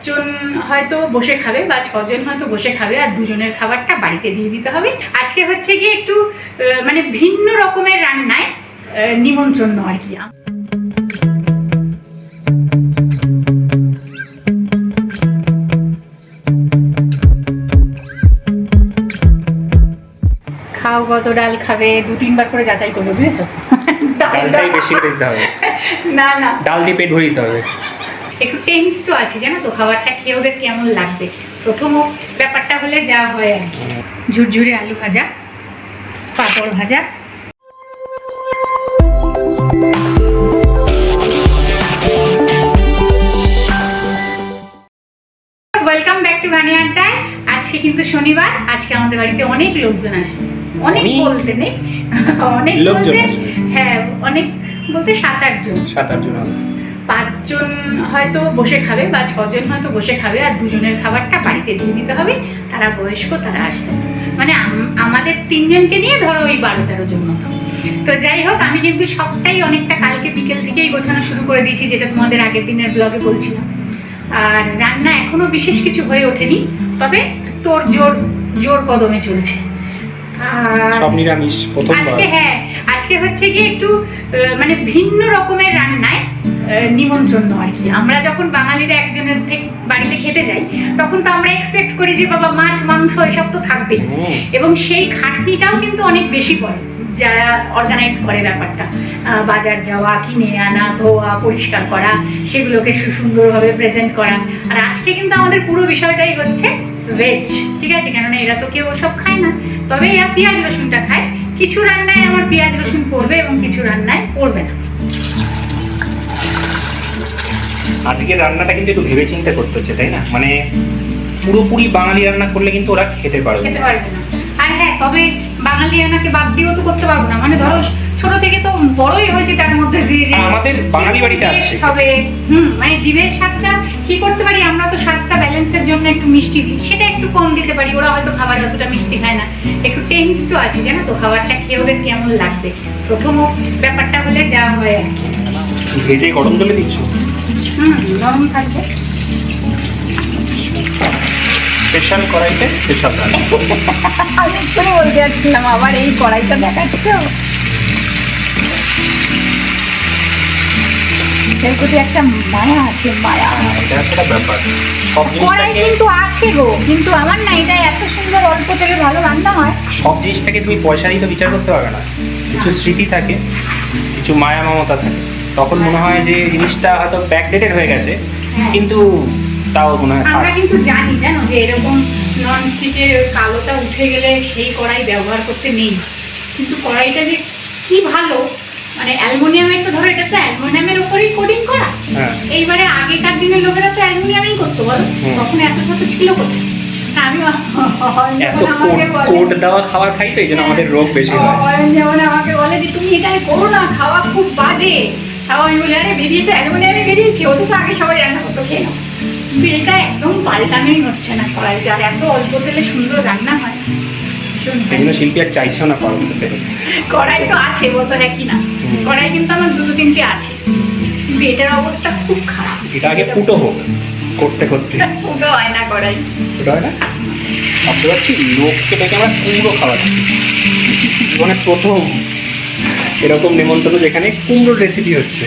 জন হয়তো বসে খাবে বা 6 জন হয়তো বসে খাবে, আর 2 জনের খাবারটা বাড়িতে দিয়ে দিতে হবে। আজকে হচ্ছে গিয়ে একটু মানে ভিন্ন রকমের রান্নায় নিমন্ত্রণ আর কি। খাও কত ডাল খাবে, 2-3 বার করে যাচাই করবে, বুঝেছো? ডালটাই বেশি করে দিতে হবে। না না, ডাল দিয়ে পেট ভরে দিতে হবে। একটু টেন্স তো আছে, জানো তো খাবারটা খেয়ে ওদের কেমন লাগবে। প্রথম ব্যাপারটা হলে যা হয় আর কি, ঝুরঝুরে আলু ভাজা, পাঁপড় ভাজা। ওয়েলকাম ব্যাক টু গানি আড্ডায়। আজকে কিন্তু শনিবার, আজকে আমাদের বাড়িতে অনেক লোকজন আসবে। অনেক বলতে নেই, অনেক লোকজন, হ্যাঁ অনেক বলতে 7-8 জন। 7-8 জন হবে। 5 জন হয়তো বসে খাবে বা 6 জন হয়তো বসে খাবে, আর 2 জনের খাবারটা বাড়িতে দিয়ে দিতে হবে। তারা বয়স্ক, তারা আসবে, মানে আমাদের 3 জনকে নিয়ে ধরো ওই 12-13 জন মতো। তো যাই হোক, আমি কিন্তু সবটাই অনেকটা কালকে বিকেল থেকেই গোছানো শুরু করে দিয়েছি, যেটা তোমাদের আগের দিনের ব্লগে বলছিলাম। আর রান্না এখনো বিশেষ কিছু হয়ে ওঠেনি, তবে তোর জোর কদমে চলছে। সব নিরামিষ প্রথমবার। আজকে হ্যাঁ, আজকে হচ্ছে গিয়ে একটু মানে ভিন্ন রকমের রান্নায় নিমন্ত্রণ আর কি। আমরা যখন বাঙালিরা একজনের থেকে বাড়িতে খেতে যাই, তখন তো আমরা এক্সপেক্ট করি যে বাবা মাছ মাংস এসব তো থাকবেই, এবং সেই খাটনিটাও কিন্তু অনেক বেশি পড়ে যারা অর্গানাইজ করে ব্যাপারটা। বাজার যাওয়া, কিনে আনা, ধোয়া, পরিষ্কার করা, সেগুলোকে সুন্দরভাবে প্রেজেন্ট করা। আর আজকে কিন্তু আমাদের পুরো বিষয়টাই হচ্ছে ভেজ, ঠিক আছে? কেননা এরা তো কেউ ওসব খায় না, তবে এরা পেঁয়াজ রসুনটা খায়। কিছু রান্নায় আমার পেঁয়াজ রসুন পড়বে এবং কিছু রান্নায় পড়বে না। আজকে রান্নাটা কিন্তু একটু ভেবে চিন্তা করতে হচ্ছে, তাই না? মানে পুরোপুরি বাঙালি রান্না করলে কিন্তু ওরা খেতে পারবে না। আর হ্যাঁ, তবে বাঙালি রান্নাকে বাদ দিয়েও তো করতে পারবো না, মানে ধরো ছোট থেকে তো বড়ই হয়েছে তার মধ্যে দিয়ে আমাদের বাঙালি বাড়িতে আসছে হবে। মানে জিভের স্বাদটা কি করতে পারি আমরা, তো স্বাদটা ব্যালেন্সের জন্য একটু মিষ্টি দিই, সেটা একটু কম দিতে পারি। ওরা হয়তো খাবার অতটা মিষ্টি খায় না, একটু টেন্স তো আছে, জানো তো খাবারটা খেয়ে ওদের কেমন লাগবে। প্রথম ব্যাপারটা হলে যা হয় আর কি। ভেজে গরম জলে দিচ্ছ? নরম থাকবে। স্পেশাল কড়াইতে স্পেশাল রান্না। আমি এক্ষুনি বলতে যাচ্ছিলাম, আবার এই কড়াইটা দেখাচ্ছ। এর প্রতি একটা মায়া আছে, মায়া। এটা একটা ব্যাপার। কড়াই কিন্তু আছে গো, কিন্তু আমার না এটা এত সুন্দর অল্প তেলে ভালো রান্না হয়। সব জিনিসটাকে তুমি পয়সা দিয়ে তো বিচার করতে পারবে না। কিছু স্মৃতি থাকে, কিছু মায়া মমতা থাকে। তখন মনে হয় যে জিনিসটা হয়তো ব্যাকডেটেড হয়ে গেছে, কিন্তু তাও মনে হয় আমরা কিন্তু জানি, জানো, যে এরকম নন স্টিকের কালোটা উঠে গেলে সেই কড়াই ব্যবহার করতে নেই। কিন্তু কড়াইটা যে কি ভালো, মানে অ্যালুমিনিয়ামের, তো ধরো এটা তো অ্যালুমিনিয়ামের উপরেই কোটিং করা। এইবারে আগেকার দিনের লোকেরা তো অ্যালুমিনিয়ামই করতো, বলো তখন এত ছোট ছিল কোথায়? আমি কোট দেওয়া খাবার খাই তো, এই জন্য আমাদের রোগ বেশি হয়। যেমন আমাকে বলে যে তুমি এটা করো না, খাওয়া খুব বাজে। তাও আমি বলি আরে বেরিয়ে তো অ্যালুমিনিয়ামে বেরিয়েছি, ওদের তো আগে সবাই রান্না করতো, খেয়ে নাও। কিন্তু এটা একদম পাল্টানোই হচ্ছে না কড়াই, যার এত অল্প তেলে সুন্দর রান্না হয়। শিল্পী আর চাইছেও না কড়াই তো আছে, বলতো হ্যাঁ কি না, কড়াই কিন্তু আমার 2-3টে আছে, কিন্তু এটার অবস্থা খুব খারাপ। এটা আগে ফুটো হোক, করতে করতে ফুটো হয় না কড়াই, ফুটো হয় না। ভাবতে পারছি লোককে ডেকে আমরা কুমড়ো খাওয়াচ্ছি। জীবনে প্রথম এরকম নিমন্ত্রণ যেখানে কুমড়োর রেসিপি হচ্ছে।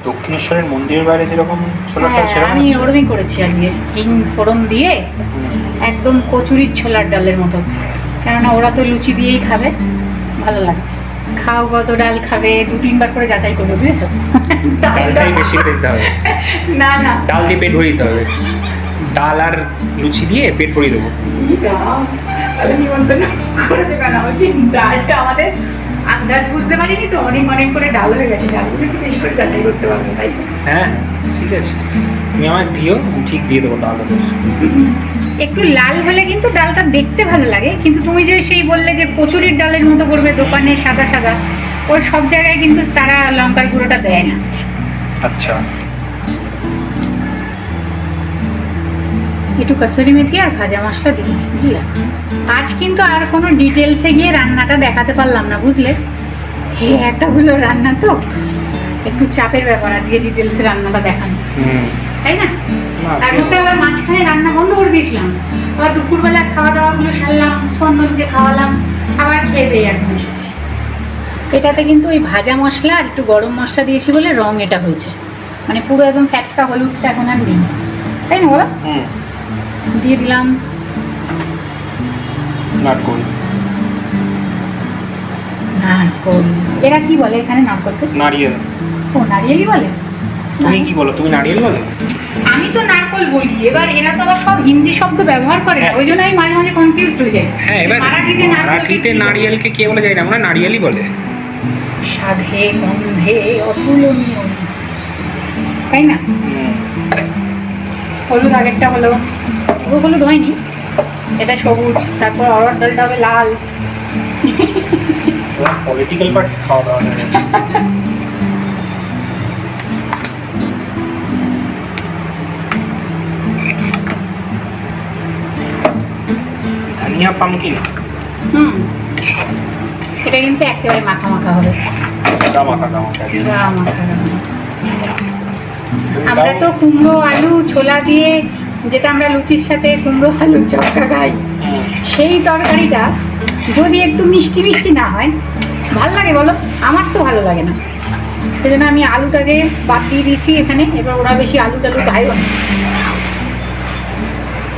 দক্ষিণেশ্বরের মন্দিরের বাইরে যেরকম ছোলার ডাল, সেরকম আমি ওরকমই করেছি আজকে, হিং ফোড়ন দিয়ে একদম কচুরির ছোলার ডালের মতো। কেননা ওরা তো লুচি দিয়েই খাবে, ভালো লাগে। খাও কত ডাল খাবে, 2-3 বার করে যাচাই করবে, বুঝেছো? ডালটাই বেশি করে দিতে হবে। না না, ডাল দিয়ে পেট ভরে দিতে হবে। ডাল আর লুচি দিয়ে পেট ভরিয়ে দেবো। নিমন্ত্রণ করে দেবে না, বলছি ডালটা আমাদের আন্দাজ বুঝতে পারিনি তো, অনেক অনেক করে ডাল হয়ে গেছে, ডালগুলো একটু বেশি করে যাচাই করতে পারবে, তাই? হ্যাঁ ঠিক আছে, তুমি আমায় দিও, আমি ঠিক দিয়ে দেবো ডাল। একটু লাল হলে কিন্তু ডালটা দেখতে ভালো লাগে, কিন্তু তুমি যে সেই বললে যে কচুরির ডালের মতো করবে দোকানে সাদা সাদা, ওর সব জায়গায় কিন্তু তারা লঙ্কার গুঁড়োটা দেয় না। আচ্ছা, একটু কসুরি মেথি আর ভাজা মশলা দিই, বুঝলে। আজ কিন্তু আর কোনো ডিটেলসে গিয়ে রান্নাটা দেখাতে পারলাম না, বুঝলে। এতগুলো রান্না তো একটু চাপের ব্যাপার আজকে ডিটেলসে রান্নাটা দেখানো, তাই না? তার মধ্যে আবার মাঝখানে রান্না বন্ধ করে দিয়েছিলাম, আবার দুপুরবেলা খাওয়া দাওয়াগুলো সারলাম, স্পন্দনকে খাওয়ালাম, আবার খেয়ে দিয়ে এখন এসেছি। এটাতে কিন্তু ওই ভাজা মশলা আর একটু গরম মশলা দিয়েছি বলে রং এটা হয়েছে, মানে পুরো একদম ফ্যাটকা হলুদটা এখন আর নেই, তাই না বলো? দিয়ে দিলাম নারকোল। নারকোল, এরা কি বলে এখানে নারকোলকে? নারিয়েল। ও, নারিয়েলই বলে। তুমি কি বলো? তুমি নারিয়েল বলো? আমি তো নারকোল বলি, এবার এরা তো আবার সব হিন্দি শব্দ ব্যবহার করে, ওই জন্য আমি মাঝে মাঝে কনফিউজড হয়ে যাই। হ্যাঁ, এবার মারাঠিতে নারিয়েলকে কে বলে যায় না, আমরা নারিয়েলই বলে। স্বাদে গন্ধে অতুলনীয়, তাই না? হলুদ আগেরটা হলো, ও হলুদ হয়নি, এটা সবুজ, তারপর অরহর ডালটা হবে লাল। পলিটিক্যাল পার্ট খাওয়া দাওয়া ধনিয়া পামকিন। এটা কিন্তু একেবারে মাখা মাখা হবে। আমরা তো কুমড়ো আলু ছোলা দিয়ে, যেটা আমরা লুচির সাথে কুমড়ো আলুর চটকা খাই, সেই তরকারিটা যদি একটু মিষ্টি মিষ্টি না হয় ভাল লাগে বলো? আমার তো ভালো লাগে না, সেই জন্য আমি আলুটাকে বাদ দিয়ে দিয়েছি এখানে। এবার ওরা বেশি আলু টালু খায়ও না,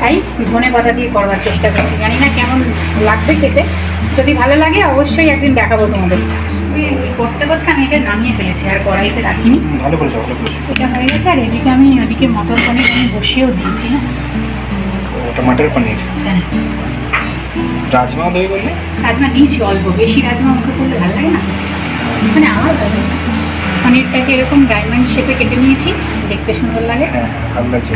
তাই ধনে পাতা দিয়ে করবার চেষ্টা করছি। জানি না কেমন লাগবে খেতে, যদি ভালো লাগে অবশ্যই একদিন দেখাবো তোমাদের। করতে করতে আমি এটা নামিয়ে ফেলেছি, আর কড়াইতে রাখিনি। ভালো করেছো, ভালো করেছো। এটা হয়ে গেছে, আর এদিকে আমি ওদিকে মটর পনির আমি বসিয়েও দিয়েছি। ওটা মটর পনির। হ্যাঁ, রাজমা দই বললে? রাজমা দিয়েছি অল্প, বেশি রাজমা মুখে করলে ভালো লাগে না, মানে আমার ভালো লাগে। পনিরটাকে এরকম ডায়মন্ড শেপে কেটে নিয়েছি, দেখতে সুন্দর লাগে। হ্যাঁ, ভালো লাগছে।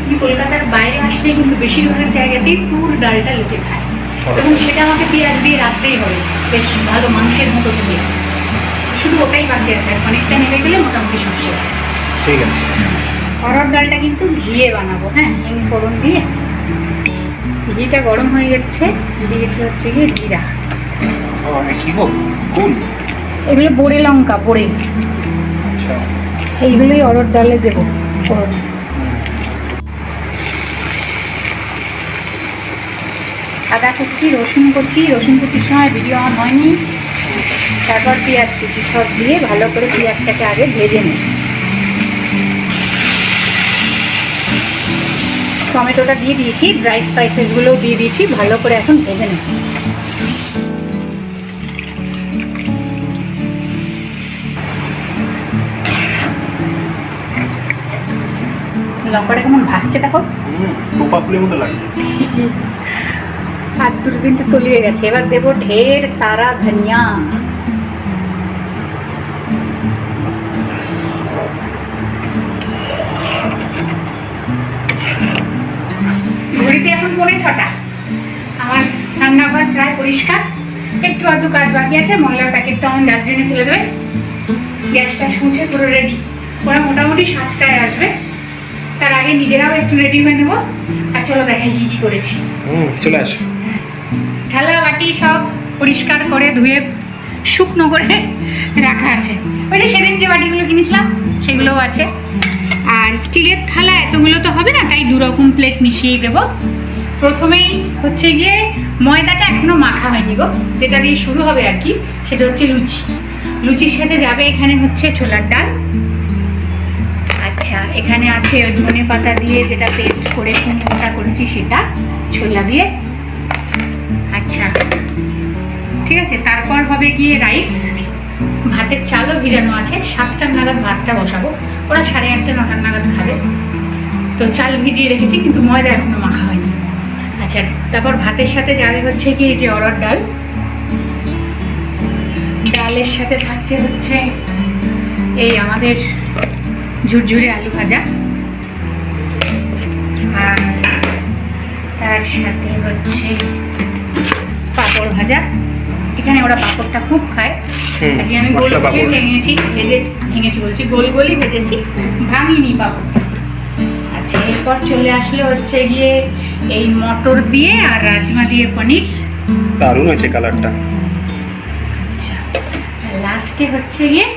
আমি কলকাতার বাইরে আসলে কিন্তু বেশিরভাগ জায়গাতেই তুর ডালটা লোকে খায়, এবং সেটা আমাকে পেঁয়াজ দিয়ে রাখতেই হবে, বেশ ভালো মাংসের মতো দিয়ে। শুধু ওটাই বাকি আছে, আর পনিরটা নেমে গেলে মোটামুটি সব শেষ। ঠিক আছে। অরহর ডালটা কিন্তু ঘিয়ে বানাবো, হ্যাঁ, হিং ফোড়ন দিয়ে। ঘিটা গরম হয়ে যাচ্ছে, দিয়েছি হচ্ছে গিয়ে জিরা। কি গো, কুল? এগুলো বোড়ে লঙ্কা, বোড়ে। আচ্ছা, এইগুলোই অরহর ডালে দেবো ফোড়ন। আদা কুচি, রসুন কুচি, রসুন কুচির সময় ভিডিও অন হয়নি। তারপর পেঁয়াজ কুচি সব দিয়ে ভালো করে পেঁয়াজটাকে আগে ভেজে নিই। টমেটোটা দিয়ে দিয়েছি, ড্রাই স্পাইসেসগুলোও দিয়ে দিয়েছি, ভালো করে এখন ভেজে নিই। লঙ্কাটা কেমন ভাসছে দেখো, টোপা ফুলের মতো লাগছে। হাত দুটো কিন্তু তলিয়ে গেছে। এবার দেবো ঢের সারা ধনিয়া। ঘড়িতে এখন 6:45। আমার রান্নাঘর প্রায় পরিষ্কার, একটু আধটু কাজ বাকি আছে। ময়লার প্যাকেটটা আমার ডাস্টবিনে ফেলে দেবে, গ্যাসটা মুছে পুরো রেডি। ওরা মোটামুটি 7টায় আসবে, তার আগে নিজেরাও একটু রেডি হয়ে নেবো। আর চলো দেখাই কি কি করেছি। চলে আসো। থালা বাটি সব পরিষ্কার করে ধুয়ে শুকনো করে রাখা আছে। ওই যে সেদিন যে বাটিগুলো কিনেছিলাম সেগুলোও আছে। আর স্টিলের থালা এতগুলো তো হবে না, তাই 2 রকম প্লেট মিশিয়ে দেবো। প্রথমেই হচ্ছে গিয়ে ময়দাটা এখনো মাখা হয়নি গো, যেটা দিয়ে শুরু হবে আর কি, সেটা হচ্ছে লুচি। লুচির সাথে যাবে এখানে হচ্ছে ছোলার ডাল। আচ্ছা, এখানে আছে ধনে পাতা দিয়ে যেটা পেস্ট করে কুমড়োটা করেছি সেটা, ছোলা দিয়ে। আচ্ছা ঠিক আছে, তারপর হবে গিয়ে রাইস। ভাতের চালও ভিজানো আছে, 7টা নাগাদ ভাতটা বসাবো। ওরা 8:30 9টা নাগাদ খাবে, তো চাল ভিজিয়ে রেখেছি, কিন্তু ময়দা এখনো মাখা হয়নি। আচ্ছা, তারপর ভাতের সাথে যাবে হচ্ছে কি যে অরহর ডাল। ডালের সাথে থাকছে হচ্ছে এই আমাদের ঝুরঝুরে আলু ভাজা, আর তার সাথে হচ্ছে পাঁপড় ভাজা, এখানে ওরা পাঁপড়টা খুব খায়। আজকে আমি গোল মশলা গোলই পাঁপড়। ভেঙেছি বলছি গোল গোলই ভেজেছি, ভাঙিনি পাঁপড়টা। আচ্ছা, এরপর চলে আসলো হচ্ছে গিয়ে এই মটর দিয়ে আর রাজমা দিয়ে পনির। দারুণ হয়েছে কালারটা। আচ্ছা, লাস্টে হচ্ছে গিয়ে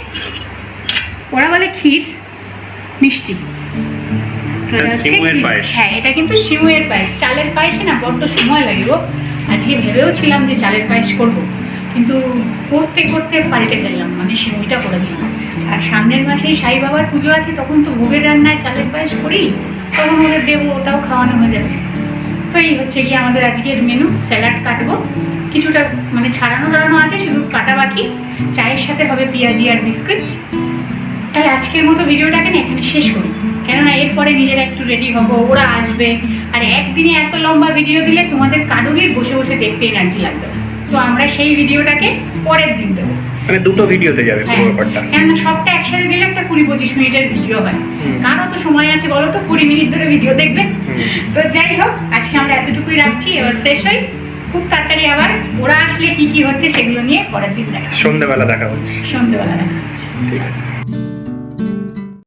ওরা বলে ক্ষীর, মিষ্টি। তো এটা হচ্ছে সিমুয়ের ক্ষীর। পায়েস। হ্যাঁ, এটা কিন্তু সিমুয়ের পায়েস। চালের পায়েসে না বড্ড সময় লাগে গো। আজকে ভেবেও ছিলাম যে চালের পায়েস করব, কিন্তু করতে করতে পাল্টে ফেললাম, মানে সিমুইটা করে দিলাম। আর সামনের মাসেই সাই বাবার পুজো আছে, তখন তো ভোগের রান্নায় চালের পায়েস করি, তখন ওদের দেবো, ওটাও খাওয়ানো হয়ে যাবে। তো এই হচ্ছে গিয়ে আমাদের আজকের মেনু। স্যালাড কাটবো, কিছুটা মানে ছাড়ানো টাড়ানো আছে, শুধু কাটা বাকি। চায়ের সাথে হবে পেঁয়াজি আর বিস্কুট। তাহলে আজকের মতো ভিডিওটাকে না এখানে শেষ করি, কেননা এরপরে নিজেরা একটু রেডি হব, ওরা আসবে। আর একদিনে এত লম্বা ভিডিও দিলে তোমাদের কারোরই বসে বসে দেখতে এনার্জি লাগবে না। তো আমরা সেই ভিডিওটাকে পরের দিন দেবো। মানে দুটো ভিডিওতে যাবে পুরো হ্যাঁ, ব্যাপারটা। কেননা সবটা একসাথে দিলে একটা 20-25 মিনিটের ভিডিও হয়। হুম। কারো তো সময় আছে বলো তো 20 মিনিট ধরে ভিডিও দেখবে? তো যাই হোক, আজকে আমরা এতটুকুই রাখছি। এবার ফ্রেশ হই, খুব তাড়াতাড়ি আবার ওরা আসলে কি কি হচ্ছে সেগুলো নিয়ে পরের দিন দেখা হচ্ছে। সন্ধ্যেবেলা দেখা হচ্ছে। সন্ধ্যেবেলা দেখা হচ্ছে। ঠিক আছে।